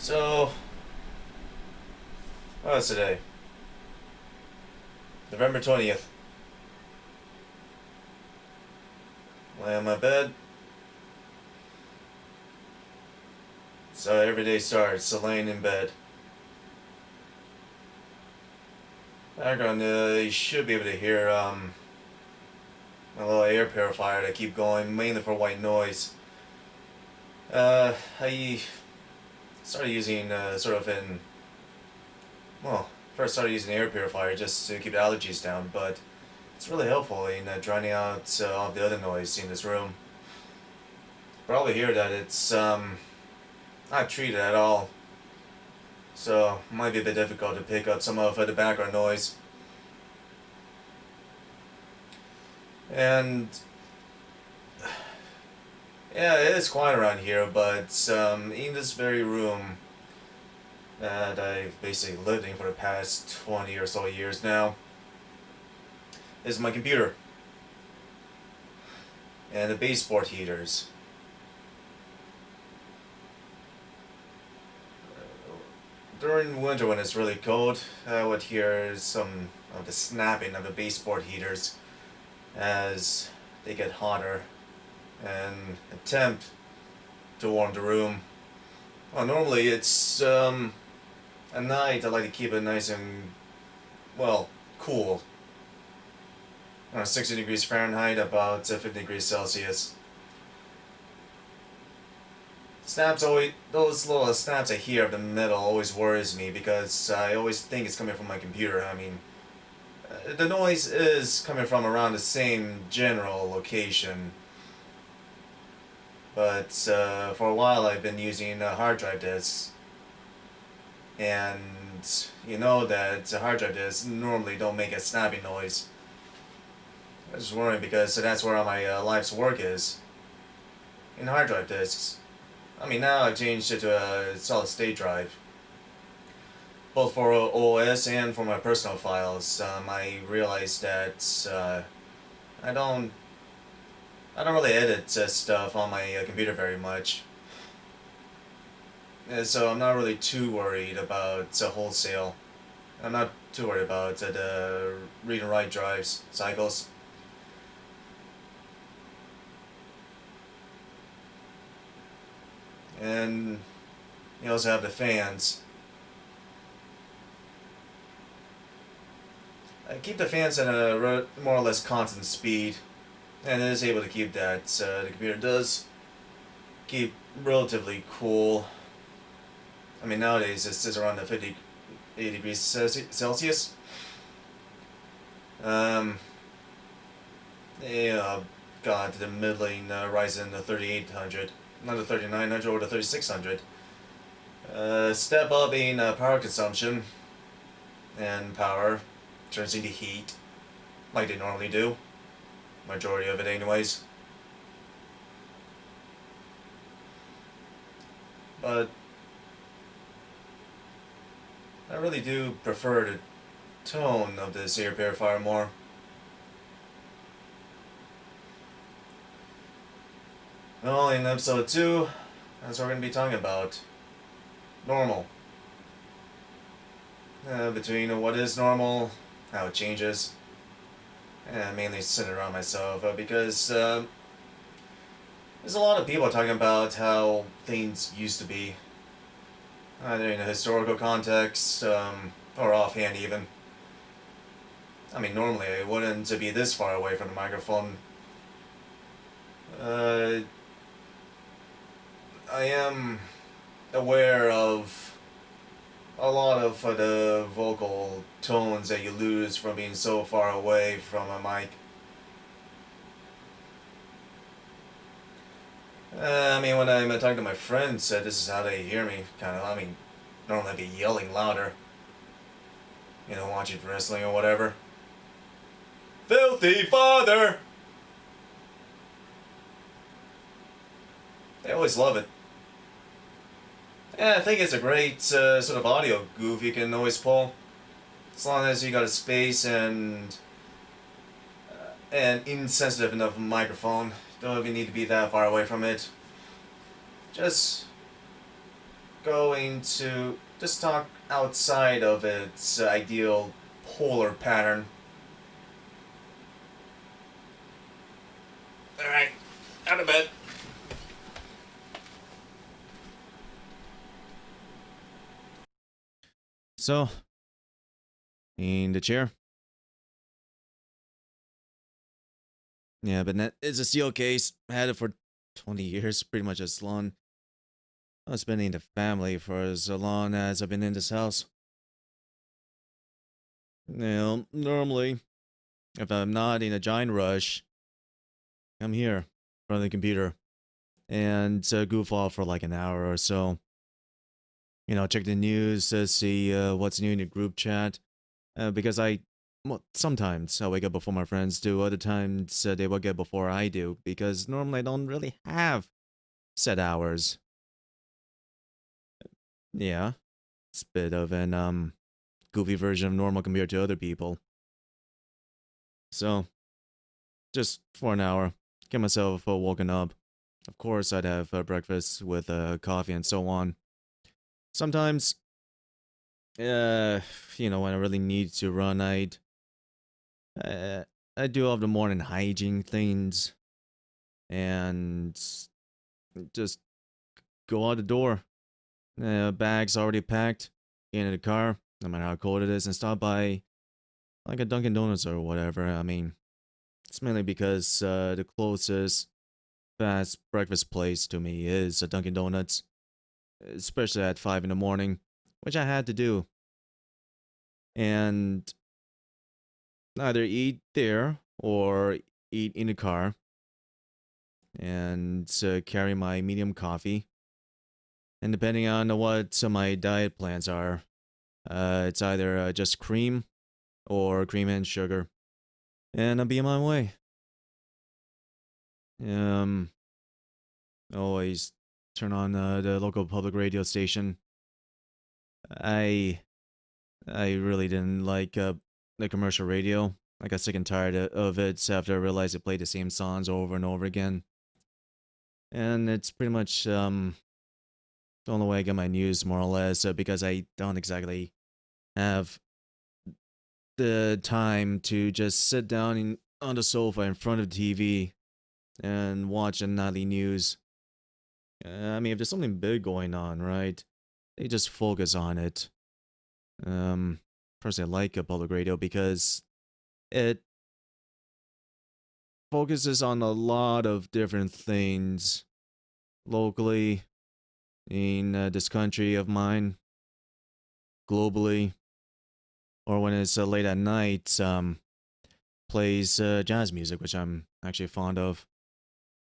So, what was today? November 20th. Lay on my bed. So every day starts, so laying in bed. Background, you should be able to hear a little air purifier that keep going, mainly for white noise. I started using first started using air purifier just to keep allergies down, but it's really helpful in drowning out all the other noise in this room. Probably hear that it's not treated at all, so it might be a bit difficult to pick up some of the background noise. And yeah, it is quiet around here, but in this very room that I've basically lived in for the past 20 or so years now is my computer and the baseboard heaters. During winter when it's really cold, I would hear some of the snapping of the baseboard heaters as they get hotter and attempt to warm the room. Well, normally it's at night I like to keep it nice and, well, cool. 60 degrees Fahrenheit, about 50 degrees Celsius. Snaps always, those little snaps I hear of the metal always worries me because I always think it's coming from my computer. I mean, the noise is coming from around the same general location. But for a while I've been using hard drive disks. And you know that hard drive disks normally don't make a snapping noise. I was just worrying because that's where all my life's work is. In hard drive disks. I mean, now I've changed it to a solid state drive. Both for OS and for my personal files. I realized that I don't really edit stuff on my computer very much. So I'm not really too worried about wholesale. I'm not too worried about the read and write drives cycles. And you also have the fans. I keep the fans at a more or less constant speed, and it is able to keep that. The computer does keep relatively cool. I mean, nowadays it's around the 80 degrees Celsius. Yeah, got the middling Ryzen 3800, not the 3900 or the 3600. Step up in power consumption, and power turns into heat, like they normally do. Majority of it anyways. But I really do prefer the tone of this air purifier more. Well, in episode 2, that's what we're going to be talking about. Normal. Between what is normal, how it changes, and mainly centered around myself, because there's a lot of people talking about how things used to be, either in a historical context, or offhand even. I mean, normally I wouldn't be this far away from the microphone. I am aware of a lot of the vocal tones that you lose from being so far away from a mic. I mean, when I'm talking to my friends, this is how they hear me, kind of. I mean, normally I'd be yelling louder, watching wrestling or whatever. Filthy father! They always love it. Yeah, I think it's a great sort of audio goof you can always pull. As long as you got a space and an insensitive enough microphone. Don't even need to be that far away from it. Just going to just talk outside of its ideal polar pattern. Alright, out of bed. So, in the chair. Yeah, but it's a steel case. I had it for 20 years, pretty much as long. I've been in the family for as long as I've been in this house. Normally, if I'm not in a giant rush, I'm here in front of the computer and goof off for like an hour or so. Check the news, see what's new in the group chat. Because well, sometimes I wake up before my friends do, other times they wake up before I do, because normally I don't really have set hours. Yeah, it's a bit of an goofy version of normal compared to other people. So, just for an hour, get myself woken up. Of course, I'd have breakfast with coffee and so on. Sometimes, when I really need to run, uh, I do all the morning hygiene things and just go out the door. Bags already packed, get in the car, no matter how cold it is, and stop by like a Dunkin' Donuts or whatever. I mean, it's mainly because the closest fast breakfast place to me is a Dunkin' Donuts, especially at 5 in the morning, which I had to do. And either eat there or eat in the car and carry my medium coffee. And depending on what my diet plans are, it's either just cream or cream and sugar. And I'll be on my way. Um, Always turn on the local public radio station. I I really didn't like the commercial radio. I got sick and tired of it after I realized it played the same songs over and over again. And it's pretty much the only way I get my news, more or less, because I don't exactly have the time to just sit down on the sofa in front of the TV and watch the nightly news. I mean, if there's something big going on, right, they just focus on it. Um, Personally, I like a public radio because it focuses on a lot of different things locally in this country of mine, globally, or when it's late at night, plays jazz music, which I'm actually fond of,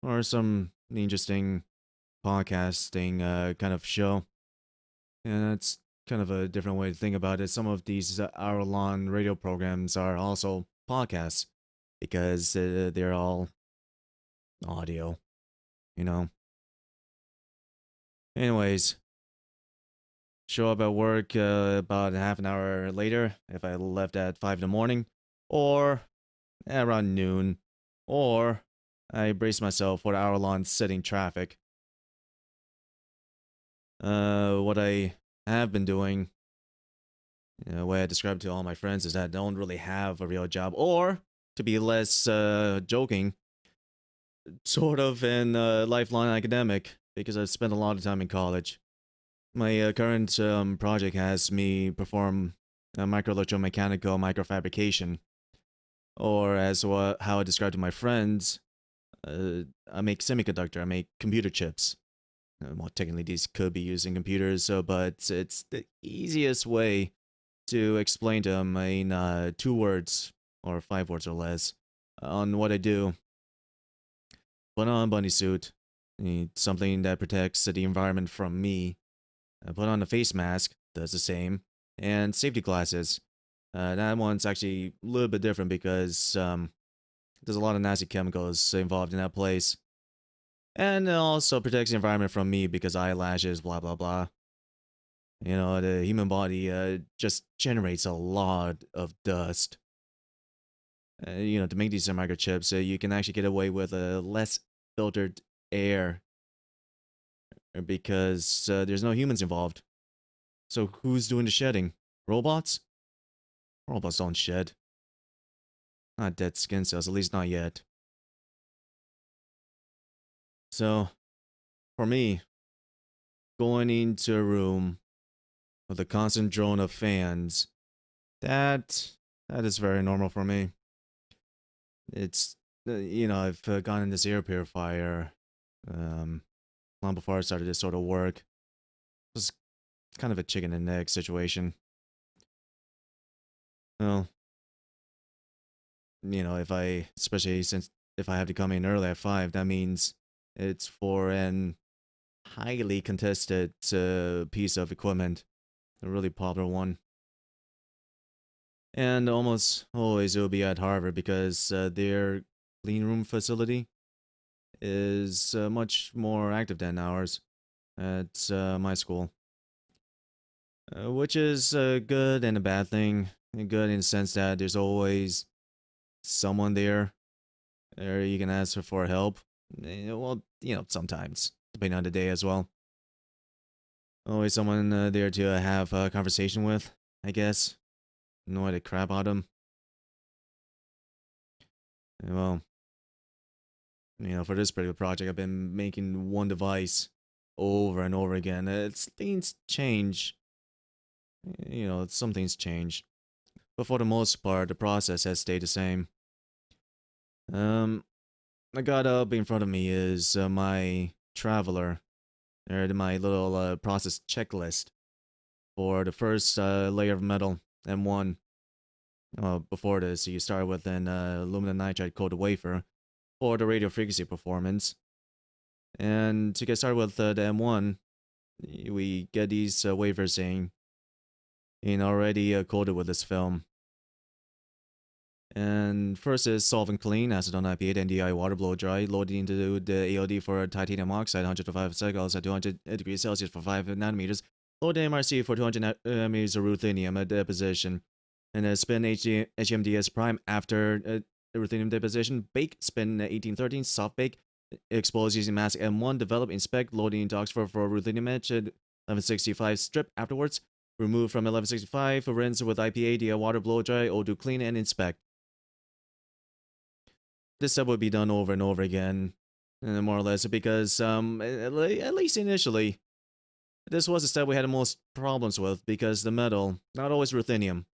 or some interesting podcasting kind of show. And that's kind of a different way to think about it. Some of these hour-long radio programs are also podcasts because they're all audio, you know. Anyways, show up at work about half an hour later if I left at 5 in the morning, or around noon, or I brace myself for hour-long sitting traffic. What I have been doing, the way I describe to all my friends, is that I don't really have a real job, or to be less joking, sort of an lifelong academic because I've spent a lot of time in college. My current project has me perform microelectromechanical microfabrication, or as how I describe to my friends, I make semiconductor, I make computer chips. Well, technically, these could be used in computers, but it's the easiest way to explain to them in 2 words or 5 words or less on what I do. Put on a bunny suit, something that protects the environment from me. Put on a face mask, does the same, and safety glasses. That one's actually a little bit different because there's a lot of nasty chemicals involved in that place. And it also protects the environment from me because eyelashes, blah, blah, blah. The human body just generates a lot of dust. To make these microchips, you can actually get away with less filtered air because there's no humans involved. So who's doing the shedding? Robots? Robots don't shed. Not dead skin cells, at least not yet. So, for me, going into a room with a constant drone of fans, that that is very normal for me. It's I've gone in this air purifier um, long before I started this sort of work. It was kind of a chicken and egg situation. Well, if I, especially since if I have to come in early at 5, that means it's for an highly contested piece of equipment, a really popular one. And almost always it will be at Harvard because their clean room facility is much more active than ours at my school, which is a good and a bad thing. Good in the sense that there's always someone there, or you can ask for help. Well, sometimes depending on the day as well. Always someone there to have a conversation with, I guess. Annoy the crap out of them. Well, for this particular project, I've been making one device over and over again. It's things change. Some things change, but for the most part, the process has stayed the same. Um, I got up in front of me is my traveler, or my little process checklist for the first layer of metal M1. Before this, you start with an aluminum nitride coated wafer for the radio frequency performance. And to get started with the M1, we get these wafers in already coated with this film. And first is solvent clean, acetone IPA, NDI water blow dry, loaded into the ALD for titanium oxide, 100 to 5 cycles at 200 degrees Celsius for 5 nanometers, load MRC for 200 nanometers of ruthenium at deposition, and then spin HMDS prime after ruthenium deposition, bake, spin 1813, soft bake, expose using mask M1, develop, inspect, loading into Oxford for ruthenium etch at 1165, strip afterwards, remove from 1165, rinse with IPA, the water blow dry, or do clean and inspect. This step would be done over and over again, more or less, because at least initially, this was the step we had the most problems with, because the metal, not always ruthenium,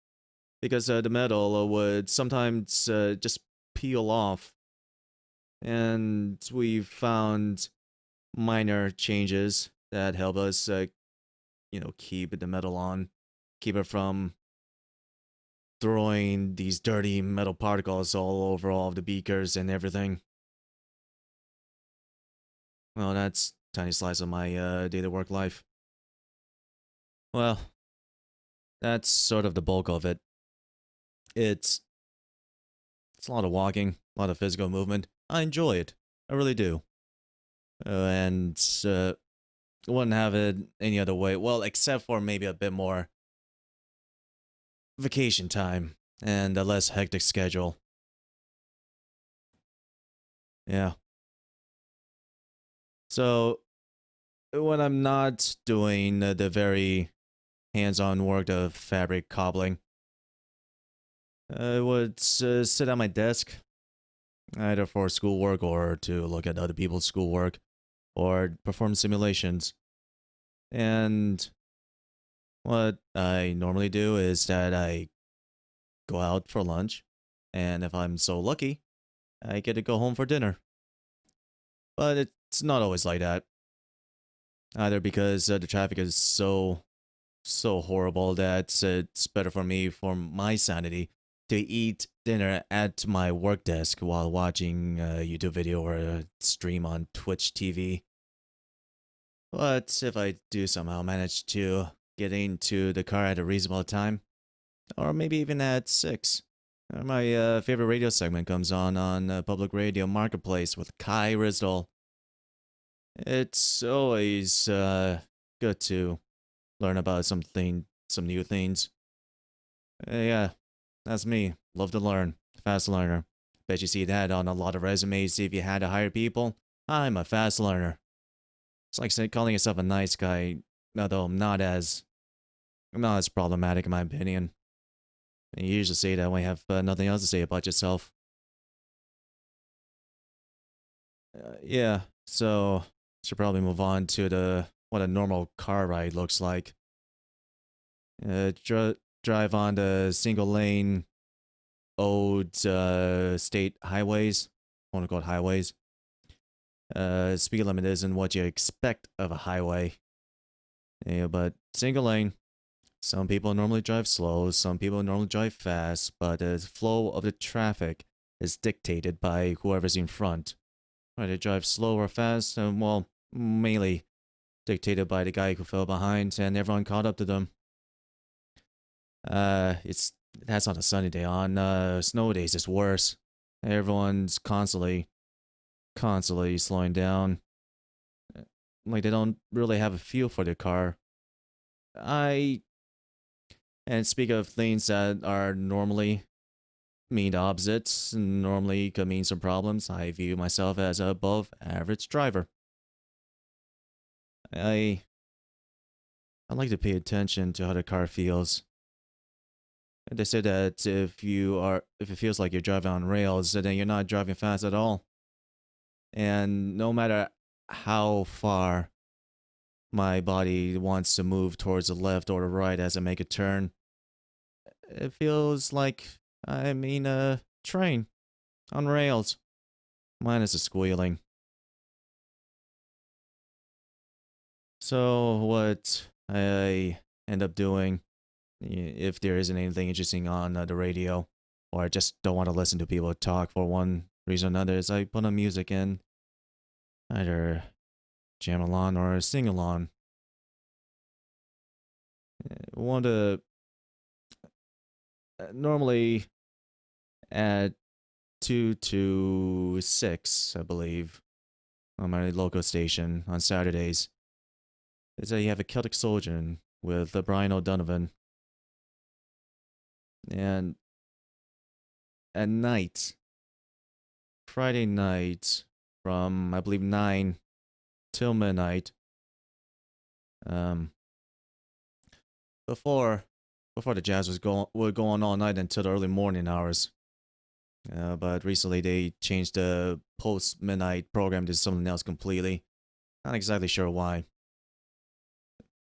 because the metal would sometimes just peel off, and we found minor changes that help us, keep the metal on, keep it from throwing these dirty metal particles all over all of the beakers and everything. Well, that's a tiny slice of my daily work life. Well, that's sort of the bulk of it. It's a lot of walking, a lot of physical movement. I enjoy it. I really do. And wouldn't have it any other way. Well, except for maybe a bit more vacation time and a less hectic schedule. Yeah. So when I'm not doing the very hands-on work of fabric cobbling, I would sit at my desk, either for schoolwork or to look at other people's schoolwork, or perform simulations. And what I normally do is that I go out for lunch, and if I'm so lucky, I get to go home for dinner. But it's not always like that. Either because the traffic is so horrible that it's better for me, for my sanity, to eat dinner at my work desk while watching a YouTube video or a stream on Twitch TV. But if I do somehow manage to get into the car at a reasonable time, or maybe even at 6, my favorite radio segment comes on public radio Marketplace with Kai Rizdal. It's always good to learn about some new things. Yeah, that's me. Love to learn. Fast learner. Bet you see that on a lot of resumes if you had to hire people. I'm a fast learner. It's like calling yourself a nice guy, although I'm not as problematic in my opinion. You usually say that when you have nothing else to say about yourself. Yeah, so should probably move on to the what a normal car ride looks like. Drive on the single lane old state highways, quote unquote highways. Speed limit isn't what you expect of a highway. Yeah, but single lane. Some people normally drive slow, some people normally drive fast, but the flow of the traffic is dictated by whoever's in front. Right, they drive slow or fast, and well, mainly dictated by the guy who fell behind and everyone caught up to them. It's that's on a sunny day. On snow days, it's worse. Everyone's constantly slowing down. Like they don't really have a feel for their car. I and speak of things that are normally mean opposites, normally could mean some problems. I view myself as a above average driver. I I like to pay attention to how the car feels. They say that if it feels like you're driving on rails, then you're not driving fast at all. And no matter how far my body wants to move towards the left or the right as I make a turn, it feels like I'm in a train on rails, minus the squealing. So what I end up doing, if there isn't anything interesting on the radio, or I just don't want to listen to people talk for one reason or another, is I put on music and either jam along or sing along. Want to normally at 2 to 6, I believe, on my local station on Saturdays, is that you have a Celtic Soldier with Brian O'Donovan. And at night, Friday night, from I believe 9 till midnight, um, before the jazz were going all night until the early morning hours. But recently they changed the post midnight program to something else completely. Not exactly sure why.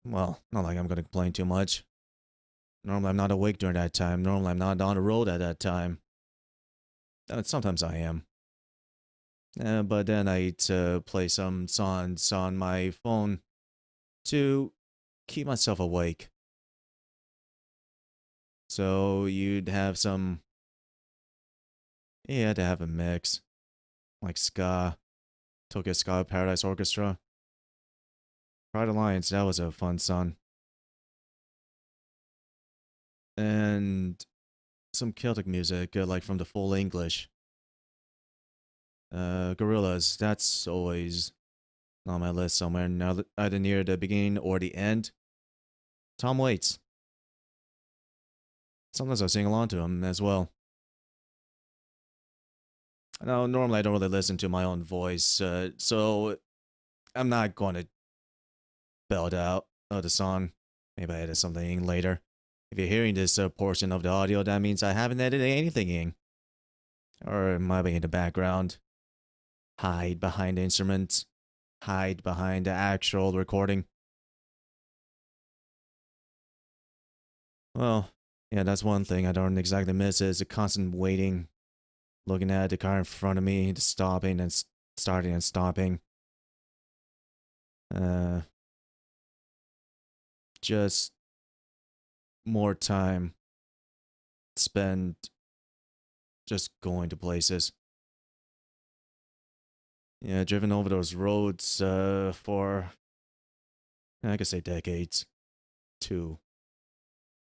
Well, not like I'm gonna complain too much. Normally I'm not awake during that time. Normally I'm not on the road at that time. Sometimes I am. But then I play some songs on my phone to keep myself awake. So you'd have some. Yeah, to have a mix. Like ska, Tokyo Ska Paradise Orchestra. Pride Alliance, that was a fun song. And some Celtic music, like from the full English. Gorillas, that's always on my list somewhere, now either near the beginning or the end. Tom Waits. Sometimes I sing along to him as well. Now, normally I don't really listen to my own voice, so I'm not going to belt out the song. Maybe I edit something in later. If you're hearing this portion of the audio, that means I haven't edited anything in. Or it might be in the background. Hide behind the instruments. Hide behind the actual recording. Well, yeah, that's one thing I don't exactly miss is the constant waiting, looking at the car in front of me, stopping and starting and stopping. Just more time spent just going to places. Yeah, driven over those roads for, I could say decades. Two.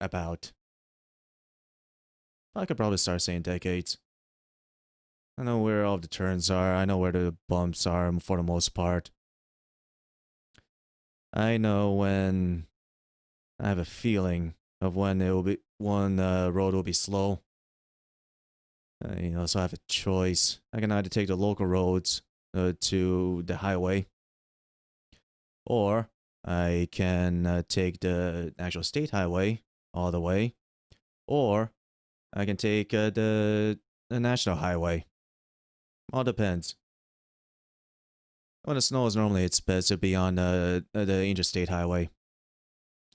About. I could probably start saying decades. I know where all the turns are. I know where the bumps are for the most part. I know when I have a feeling of when it will be one road will be slow. So I have a choice. I can either take the local roads to the highway, Or I can take the actual state highway all the way, or I can take the national highway. All depends. When it snows, normally it's best to be on the interstate highway.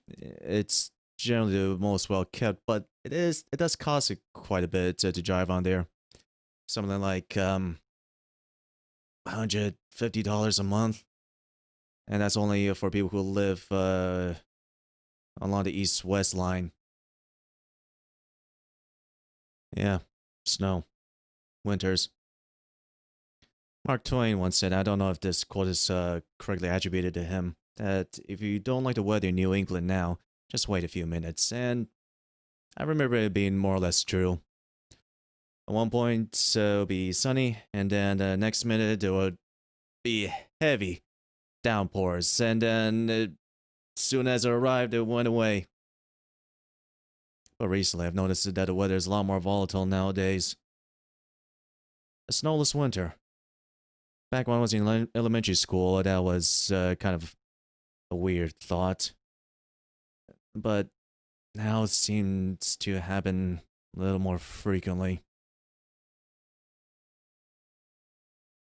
It's generally the most well kept, but it does cost quite a bit to drive on there. Something like $150 a month, and that's only for people who live along the east-west line. Yeah, snow, winters. Mark Twain once said, I don't know if this quote is correctly attributed to him, that if you don't like the weather in New England now, just wait a few minutes. And I remember it being more or less true. At one point, it'll be sunny, and then the next minute, it would be heavy downpours, and then as soon as it arrived, it went away. But recently, I've noticed that the weather is a lot more volatile nowadays. A snowless winter. Back when I was in elementary school, that was kind of a weird thought. But now it seems to happen a little more frequently.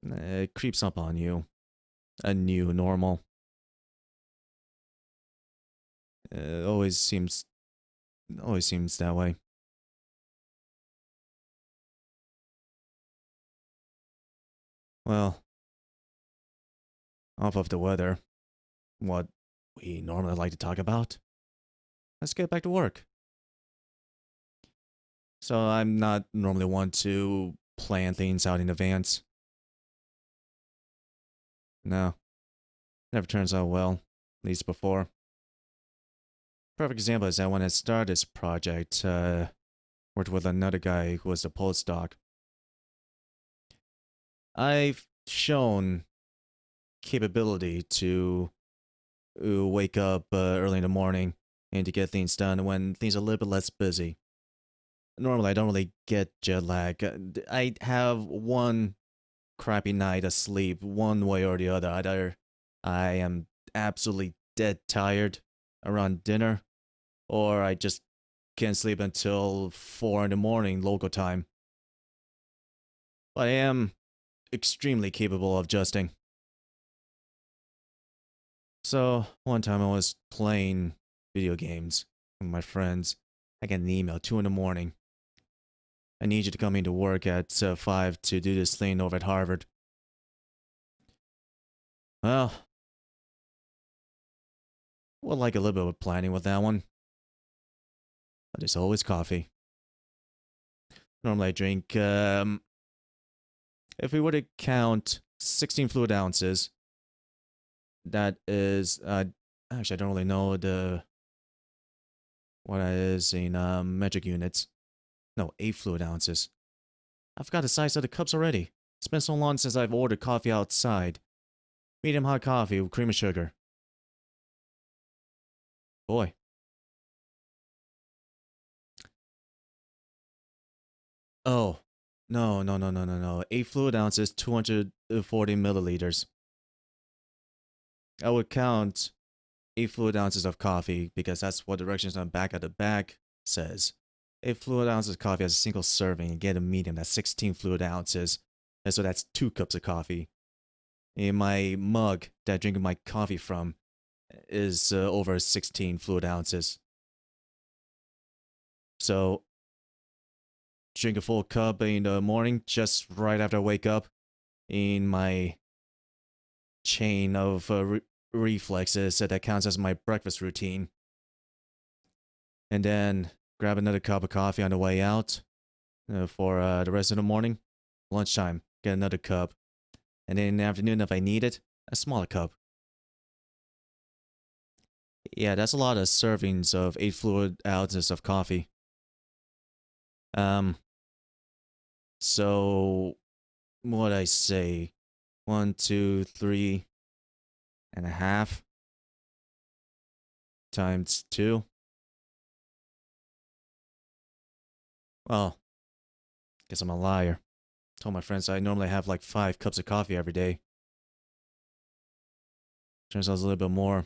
It creeps up on you. A new normal. It always seems that way. Well, off of the weather, what we normally like to talk about, let's get back to work. So I'm not normally one to plan things out in advance. No, never turns out well, at least before. Perfect example is that when I started this project, worked with another guy who was a postdoc. I've shown capability to wake up early in the morning and to get things done when things are a little bit less busy. Normally, I don't really get jet lag. I have one crappy night of sleep, one way or the other. Either I am absolutely dead tired around dinner, or I just can't sleep until 4 in the morning local time. But I am extremely capable of adjusting. So, one time I was playing video games with my friends. I get an email, 2 in the morning. I need you to come into work at 5 to do this thing over at Harvard. Well, would like a little bit of planning with that one. But it's always coffee. Normally I drink, if we were to count 16 fluid ounces, that is, actually I don't really know what that is in metric units. No, 8 fluid ounces. I forgot the size of the cups already. It's been so long since I've ordered coffee outside. Medium hot coffee with cream and sugar. Boy. Oh, no. 8 fluid ounces, 240 milliliters. I would count 8 fluid ounces of coffee because that's what directions on the back of the bag says. 8 fluid ounces of coffee as a single serving and get a medium, that's 16 fluid ounces. And so that's 2 cups of coffee. In my mug that I drink my coffee from is over 16 fluid ounces. So, drink a full cup in the morning just right after I wake up in my chain of reflexes that counts as my breakfast routine. And then grab another cup of coffee on the way out for the rest of the morning. Lunchtime, get another cup. And then in the afternoon, if I need it, a smaller cup. Yeah, that's a lot of servings of 8 fluid ounces of coffee. So, what I say? 1, 2, 3 and a half times 2. Well, guess I'm a liar. Told my friends I normally have like 5 cups of coffee every day. turns out it's a little bit more.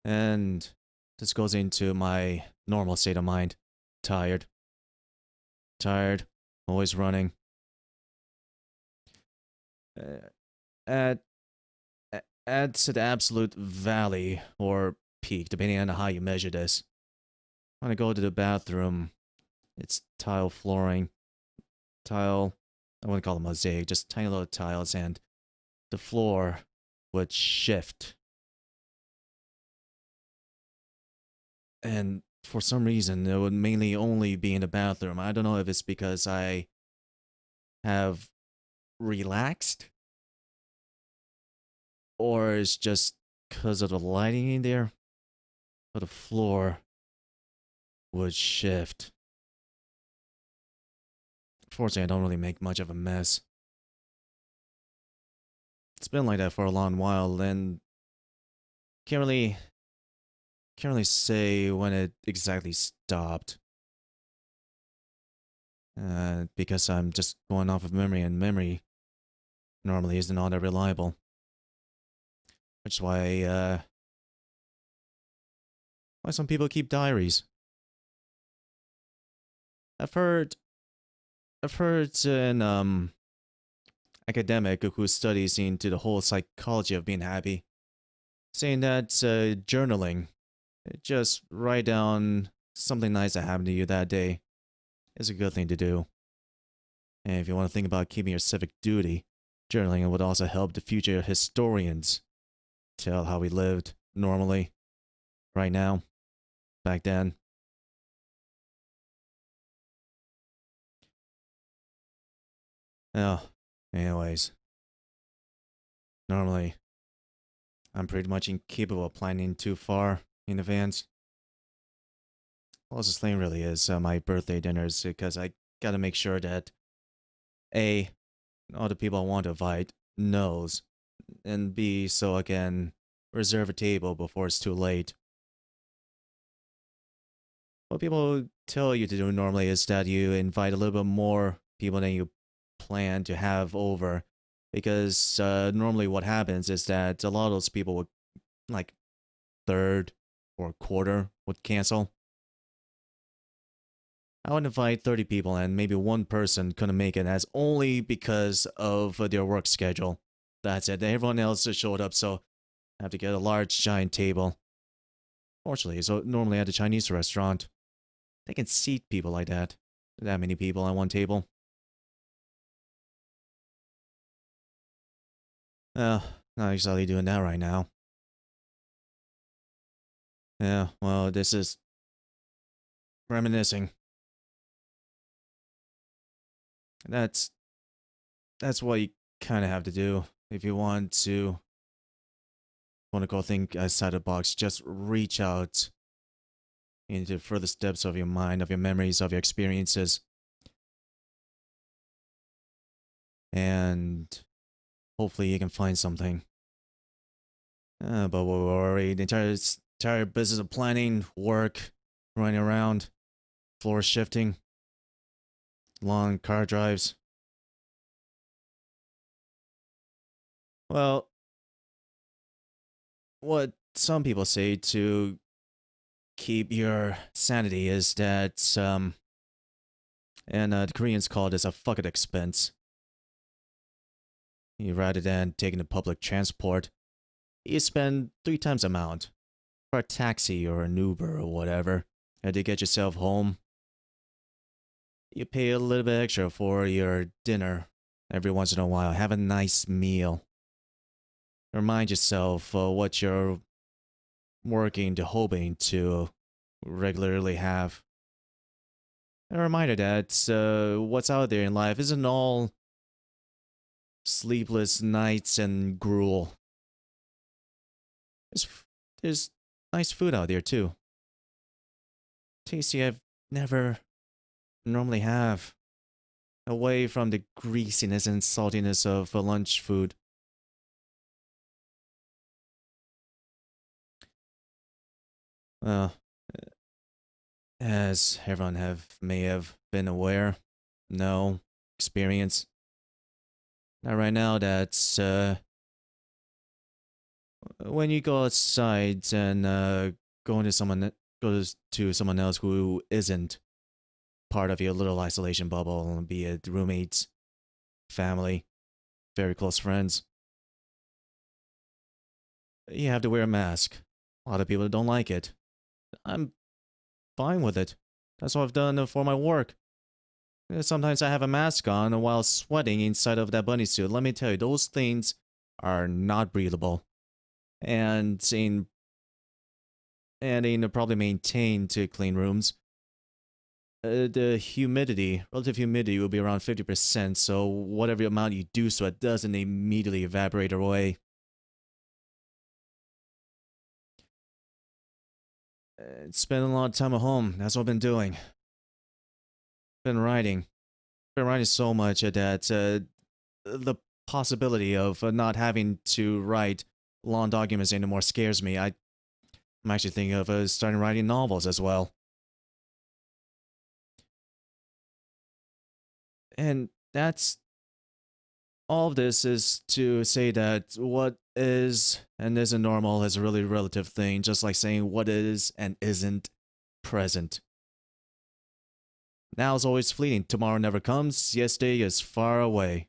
And this goes into my normal state of mind. Tired. Tired. Always running. Uh, at at the absolute valley or peak, depending on how you measure this. When I go to the bathroom, it's tile flooring, tile. I wouldn't call it mosaic, just tiny little tiles, and the floor would shift. And for some reason, it would mainly only be in the bathroom. I don't know if it's because I have relaxed or it's just because of the lighting in there. But the floor would shift. Fortunately, I don't really make much of a mess. It's been like that for a long while, and can't really say when it exactly stopped. Because I'm just going off of memory, and memory normally isn't all that reliable. Which is why some people keep diaries. I've heard an academic who studies into the whole psychology of being happy, saying that journaling, just write down something nice that happened to you that day, is a good thing to do. And if you want to think about keeping your civic duty, journaling would also help the future historians tell how we lived normally, right now, back then. Oh, anyways, normally I'm pretty much incapable of planning too far in advance. Closest thing really is my birthday dinners because I gotta make sure that A, all the people I want to invite knows, and B, so I can reserve a table before it's too late. What people tell you to do normally is that you invite a little bit more people than you plan to have over, because normally what happens is that a lot of those people would, like, third or quarter would cancel. I would invite 30 people and maybe one person couldn't make it as only because of their work schedule. That's it. Everyone else just showed up, so I have to get a large giant table. Fortunately, so normally at a Chinese restaurant, they can seat people like that. That many people on one table. Not exactly doing that right now. Yeah, well, this is reminiscing. That's what you kind of have to do if you want to go think outside the box. Just reach out into further steps of your mind, of your memories, of your experiences, and hopefully you can find something. But we're already the entire business of planning, work, running around, floor shifting, long car drives. Well, what some people say to keep your sanity is that and the Koreans call this a fuck it expense. Rather than taking the public transport, you spend 3 times the amount for a taxi or an Uber or whatever, and to get yourself home. You pay a little bit extra for your dinner every once in a while. Have a nice meal. Remind yourself what you're working to hoping to regularly have. A reminder that what's out there in life isn't all sleepless nights and gruel. There's nice food out there too. Tasty I've never normally have. Away from the greasiness and saltiness of lunch food. Well, as everyone may have been aware, know, experience, Now, right now, that's when you go outside and go into someone go to someone else who isn't part of your little isolation bubble, be it roommates, family, very close friends. You have to wear a mask. A lot of people don't like it. I'm fine with it. That's what I've done for my work. Sometimes I have a mask on while sweating inside of that bunny suit. Let me tell you, those things are not breathable. And in probably maintained to clean rooms, the humidity, relative humidity, will be around 50%. So whatever amount you do sweat doesn't immediately evaporate away. Spending a lot of time at home. That's what I've been doing. Been writing. Been writing so much that the possibility of not having to write long documents anymore scares me. I'm actually thinking of starting writing novels as well. And that's all of this is to say that what is and isn't normal is a really relative thing, just like saying what is and isn't present. Now is always fleeting. Tomorrow never comes. Yesterday is far away.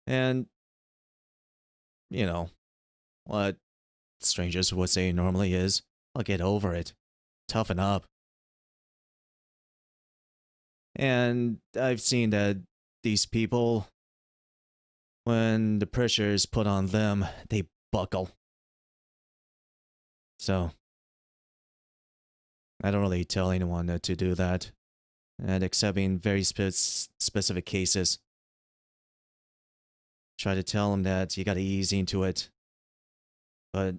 And, you know, what strangers would say normally is, I'll get over it. Toughen up. And I've seen that these people, when the pressure is put on them, they buckle. So, I don't really tell anyone to do that. And except in very specific cases, try to tell them that you gotta ease into it. But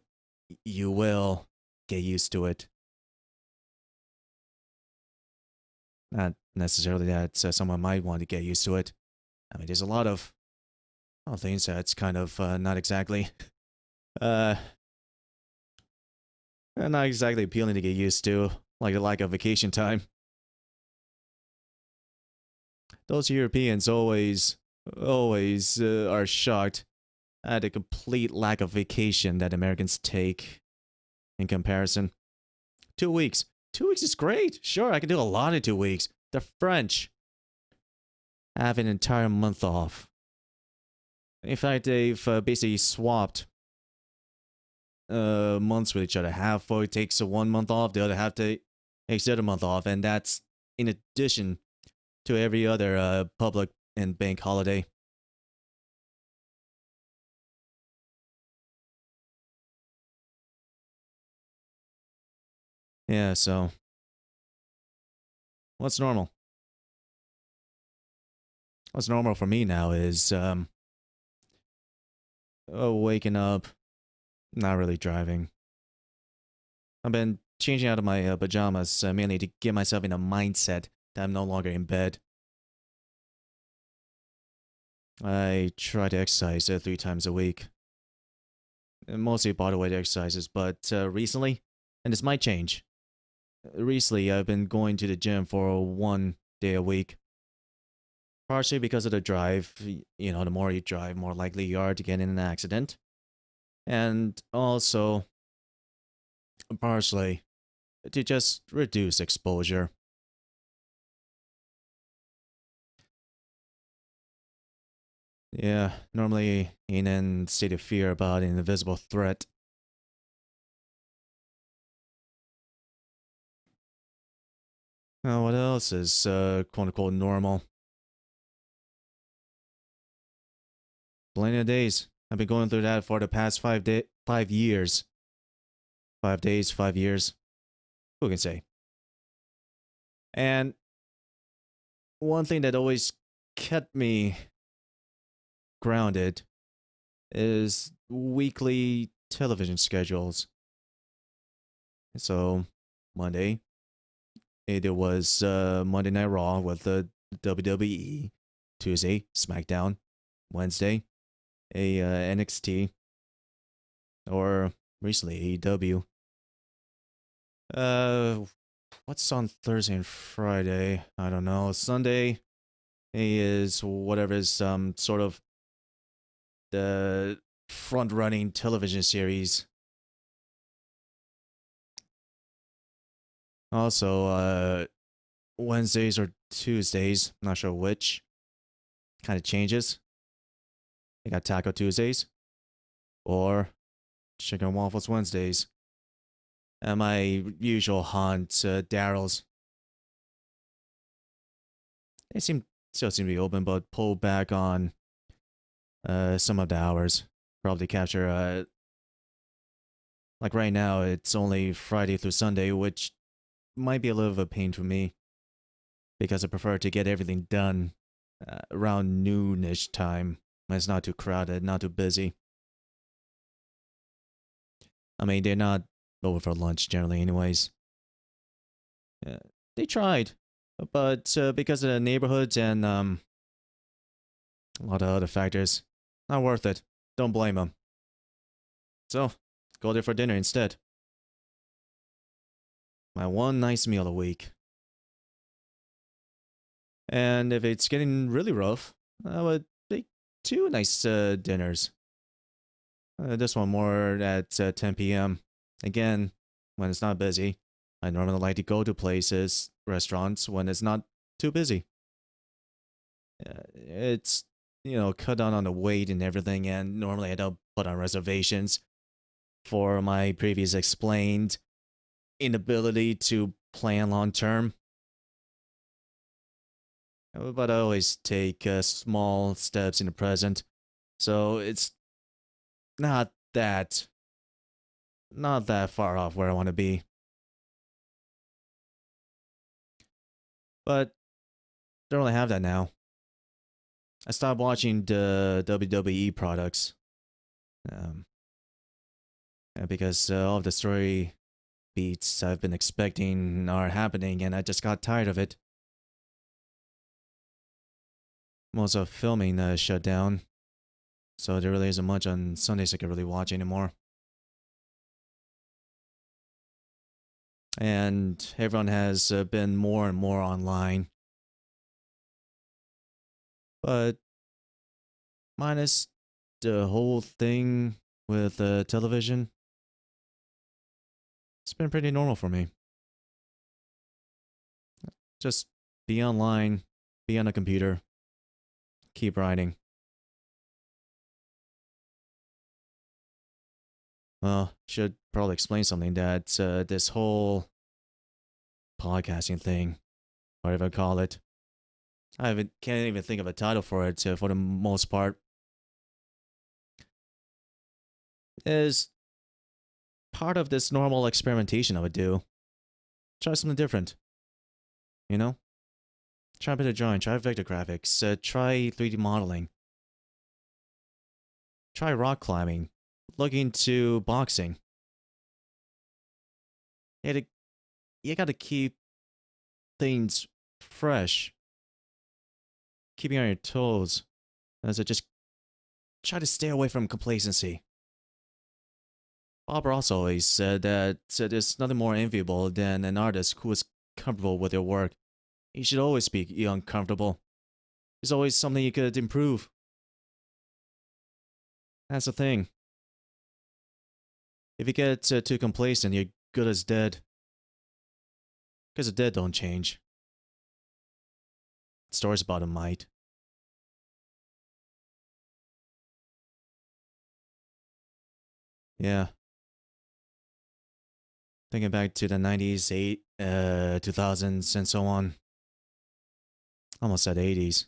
you will get used to it. Not necessarily that someone might want to get used to it. I mean, there's a lot of things that's kind of not exactly, not exactly appealing to get used to, like the lack of vacation time. Those Europeans always are shocked at the complete lack of vacation that Americans take in comparison. 2 weeks. 2 weeks is great. Sure, I can do a lot in 2 weeks. The French have an entire month off. In fact, they've basically swapped months with each other. Half takes 1 month off, the other half takes the other month off, and that's in addition to every other public and bank holiday. Yeah, so what's normal? What's normal for me now is waking up, not really driving. I've been changing out of my pajamas mainly to get myself in a mindset that I'm no longer in bed. I try to exercise 3 times a week. Mostly bodyweight exercises, but recently, and this might change. Recently, I've been going to the gym for 1 day a week. Partially because of the drive. You know, the more you drive, more likely you are to get in an accident. And also, partially, to just reduce exposure. Yeah, normally in a state of fear about an invisible threat. Now, what else is quote unquote normal? Plenty of days. I've been going through that for the past 5 years. 5 days, 5 years. Who can say? And one thing that always kept me grounded is weekly television schedules. So, Monday, it was Monday Night Raw with the WWE. Tuesday, SmackDown. Wednesday, NXT. Or recently, AEW. what's on Thursday and Friday? I don't know. Sunday is whatever is sort of the front running television series. Also, Wednesdays or Tuesdays, not sure which, kind of changes. They got Taco Tuesdays or Chicken and Waffles Wednesdays. And my usual haunt, Daryl's. They still seem to be open, but pull back on some of the hours. Probably capture like right now it's only Friday through Sunday, which might be a little of a pain for me because I prefer to get everything done around noonish time when it's not too crowded, not too busy. I mean, they're not over for lunch generally, anyways. Uh, they tried, but because of the neighborhoods and a lot of other factors, not worth it. Don't blame them. So, go there for dinner instead. My one nice meal a week. And if it's getting really rough, I would take two nice dinners. This one more at 10 p.m. Again, when it's not busy. I normally like to go to places, restaurants, when it's not too busy. It's, cut down on the weight and everything, and normally I don't put on reservations for my previous explained inability to plan long term. But I always take small steps in the present, so it's not that not that far off where I want to be. But don't really have that now. I stopped watching the WWE products um, because all of the story beats I've been expecting are happening, and I just got tired of it. Most of filming shut down, so there really isn't much on Sundays I could really watch anymore. And everyone has been more and more online. But minus the whole thing with television, it's been pretty normal for me. Just be online, be on a computer, keep writing. Well, should probably explain something that this whole podcasting thing, whatever I call it, can't even think of a title for it for the most part, is part of this normal experimentation I would do. Try something different, you know? Try a bit of drawing, try vector graphics, try 3D modeling, try rock climbing, look into boxing. You gotta keep things fresh, keeping on your toes. As I just try to stay away from complacency. Bob Ross always said that there's nothing more enviable than an artist who is comfortable with their work. You should always be uncomfortable. There's always something you could improve. That's the thing. If you get too complacent, you're good as dead. Because the dead don't change. Stories about them might. Yeah. Thinking back to the 90s, 2000s, and so on. Almost said 80s.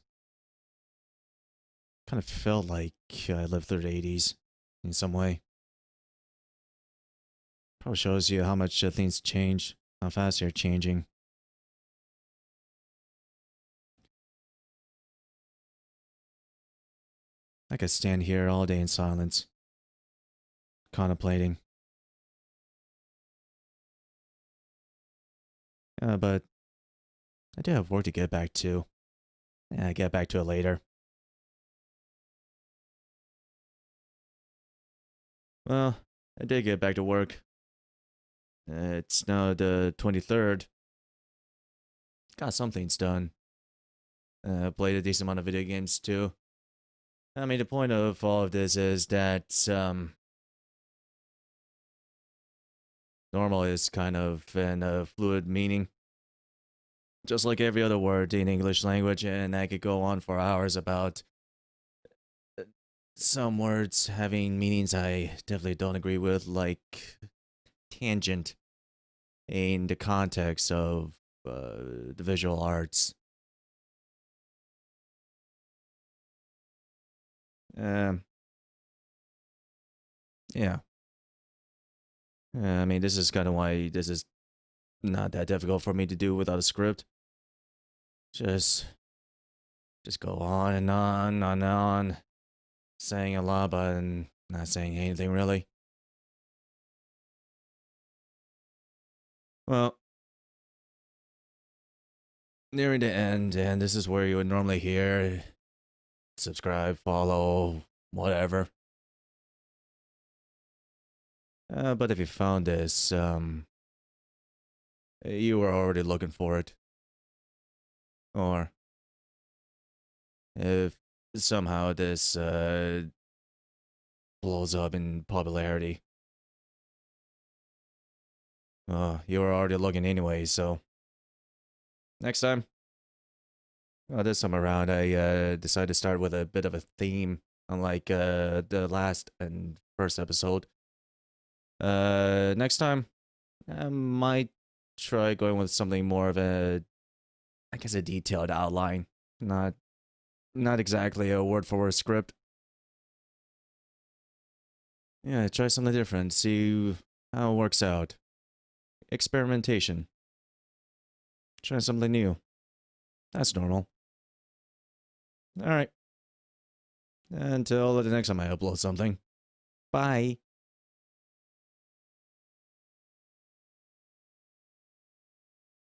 Kind of felt like I lived through the 80s in some way. Probably shows you how much things change, how fast they're changing. I could stand here all day in silence, contemplating. But I do have work to get back to. Yeah, get back to it later. Well, I did get back to work. It's now the 23rd, got some things done. Played a decent amount of video games too. I mean, the point of all of this is that normal is kind of an fluid meaning, just like every other word in English language, and I could go on for hours about some words having meanings I definitely don't agree with, like tangent in the context of the visual arts. Um, yeah. I mean, this is kind of why this is not that difficult for me to do without a script. Just, just go on and on, saying a lot but not saying anything really. Well, nearing the end, and this is where you would normally hear subscribe, follow, whatever. But if you found this, you were already looking for it. Or if somehow this blows up in popularity, you were already looking anyway, so next time. This time around, I decided to start with a bit of a theme, unlike the last and first episode. Next time, I might try going with something more of a, I guess, a detailed outline, not exactly a word for word script. Yeah, try something different, see how it works out. Experimentation. Try something new. That's normal. Alright. Until the next time I upload something. Bye.